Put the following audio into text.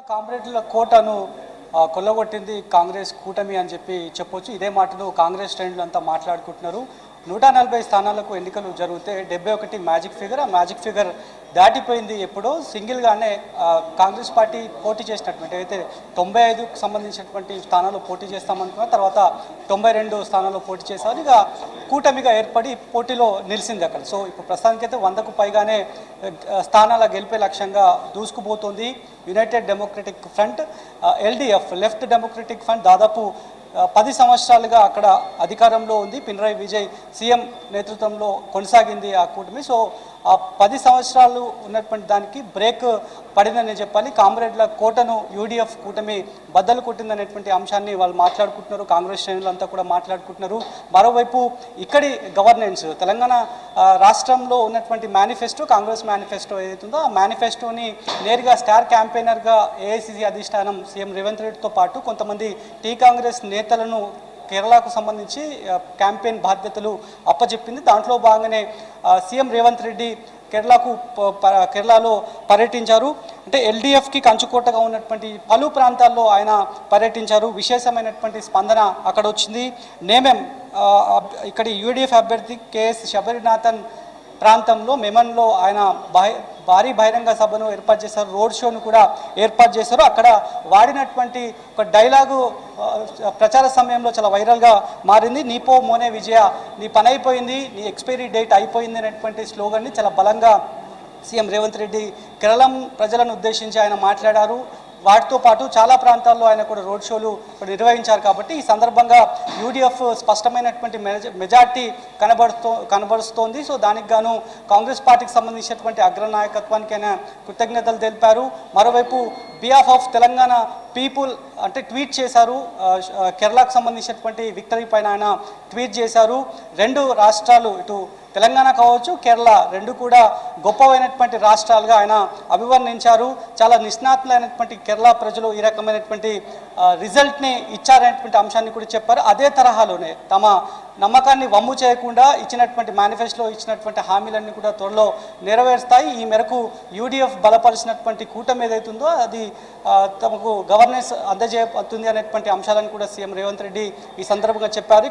కామ్రేడ్ల కోటను కొల్లగొట్టింది కాంగ్రెస్ కూటమి అని చెప్పొచ్చు. ఇదే మాటను కాంగ్రెస్ శ్రేణులు అంతా మాట్లాడుకుంటున్నారు. 140 స్థానాలకు ఎన్నికలు జరిగితే 71 మ్యాజిక్ ఫిగర్. ఆ మ్యాజిక్ ఫిగర్ దాటిపోయింది. ఎప్పుడో సింగిల్గానే కాంగ్రెస్ పార్టీ పోటీ చేసినటువంటి అయితే 95కు సంబంధించినటువంటి స్థానాల్లో పోటీ చేస్తామనుకున్న తర్వాత 92 స్థానాల్లో పోటీ చేశారు. ఇక కూటమిగా ఏర్పడి పోటీలో నిలిచింది అక్కడ. సో ఇప్పుడు ప్రస్తుతానికైతే 100కు పైగానే స్థానాల గెలిపే లక్ష్యంగా దూసుకుపోతుంది United Democratic Front. LDF Left Democratic Front దాదాపు 10 సంవత్సరాలుగా అక్కడ అధికారంలో ఉంది. పినరాయి విజయ్ సీఎం నేతృత్వంలో కొనసాగింది ఆ కూటమి. సో ఆ 10 సంవత్సరాలు ఉన్నటువంటి దానికి బ్రేక్ పడిందని చెప్పాలి. కామ్రేడ్ల కోటను యూడిఎఫ్ కూటమి బద్దలు కొట్టిందనేటువంటి అంశాన్ని వాళ్ళు మాట్లాడుకుంటున్నారు. కాంగ్రెస్ శ్రేణులంతా కూడా మాట్లాడుకుంటున్నారు. మరోవైపు ఇక్కడి గవర్నెన్స్ తెలంగాణ రాష్ట్రంలో ఉన్నటువంటి మేనిఫెస్టో, కాంగ్రెస్ మేనిఫెస్టో ఏదైతుందో ఆ మేనిఫెస్టోని నేరుగా స్టార్ క్యాంపెయినర్గా ఏఐసిసి అధిష్టానం సీఎం రేవంత్ రెడ్డితో పాటు కొంతమంది టీ కాంగ్రెస్ నేతలను కేరళకు సంబంధించి క్యాంపెయిన్ బాధ్యతలు అప్పచెప్పింది. దాంట్లో భాగంగానే సీఎం రేవంత్ రెడ్డి కేరళలో పర్యటించారు. అంటే ఎల్డిఎఫ్కి కంచుకోటగా ఉన్నటువంటి పలు ప్రాంతాల్లో ఆయన పర్యటించారు. విశేషమైనటువంటి స్పందన అక్కడ వచ్చింది. నేమేం ఇక్కడి యూడిఎఫ్ అభ్యర్థి కేఎస్ శబరినాథన్ ప్రాంతంలో మెమన్లో ఆయన భారీ బహిరంగ సభను ఏర్పాటు చేశారు. రోడ్ షోను కూడా ఏర్పాటు చేశారు. అక్కడ వాడినటువంటి ఒక డైలాగు ప్రచార సమయంలో చాలా వైరల్గా మారింది. నీపో మోనే విజయ, నీ పని అయిపోయింది, నీ ఎక్స్పైరీ డేట్ అయిపోయింది అనేటువంటి స్లోగన్ని చాలా బలంగా సీఎం రేవంత్ రెడ్డి కేరళం ప్రజలను ఉద్దేశించి ఆయన మాట్లాడారు. వాటితో పాటు చాలా ప్రాంతాల్లో ఆయన కూడా రోడ్ షోలు నిర్వహించారు. కాబట్టి ఈ సందర్భంగా యూడిఎఫ్ స్పష్టమైనటువంటి మెజార్టీ కనబరుస్తోంది. సో దానికి గాను కాంగ్రెస్ పార్టీకి సంబంధించినటువంటి అగ్రనాయకత్వానికి ఆయన కృతజ్ఞతలు తెలిపారు. మరోవైపు బిహాఫ్ ఆఫ్ తెలంగాణ పీపుల్ అంటే ట్వీట్ చేశారు. కేరళకు సంబంధించినటువంటి విక్టరీ పైన ఆయన ట్వీట్ చేశారు. రెండు రాష్ట్రాలు ఇటు తెలంగాణ కావచ్చు, కేరళ రెండు కూడా గొప్పవైనటువంటి రాష్ట్రాలుగా ఆయన అభివర్ణించారు. చాలా నిష్ణాతులైనటువంటి కేరళ ప్రజలు ఈ రకమైనటువంటి రిజల్ట్ని ఇచ్చారనేటువంటి అంశాన్ని కూడా చెప్పారు. అదే తరహాలోనే తమ నమ్మకాన్ని వమ్ము చేయకుండా ఇచ్చినటువంటి మేనిఫెస్టోలో ఇచ్చినటువంటి హామీలన్నీ కూడా త్వరలో నెరవేరుస్తాయి. ఈ మేరకు యూడిఎఫ్ బలపరిచినటువంటి కూటమి ఏదైతుందో అది తమకు గవర్నెన్స్ అందజేయబడుతుంది అనేటువంటి అంశాలను కూడా సీఎం రేవంత్ రెడ్డి ఈ సందర్భంగా చెప్పారు.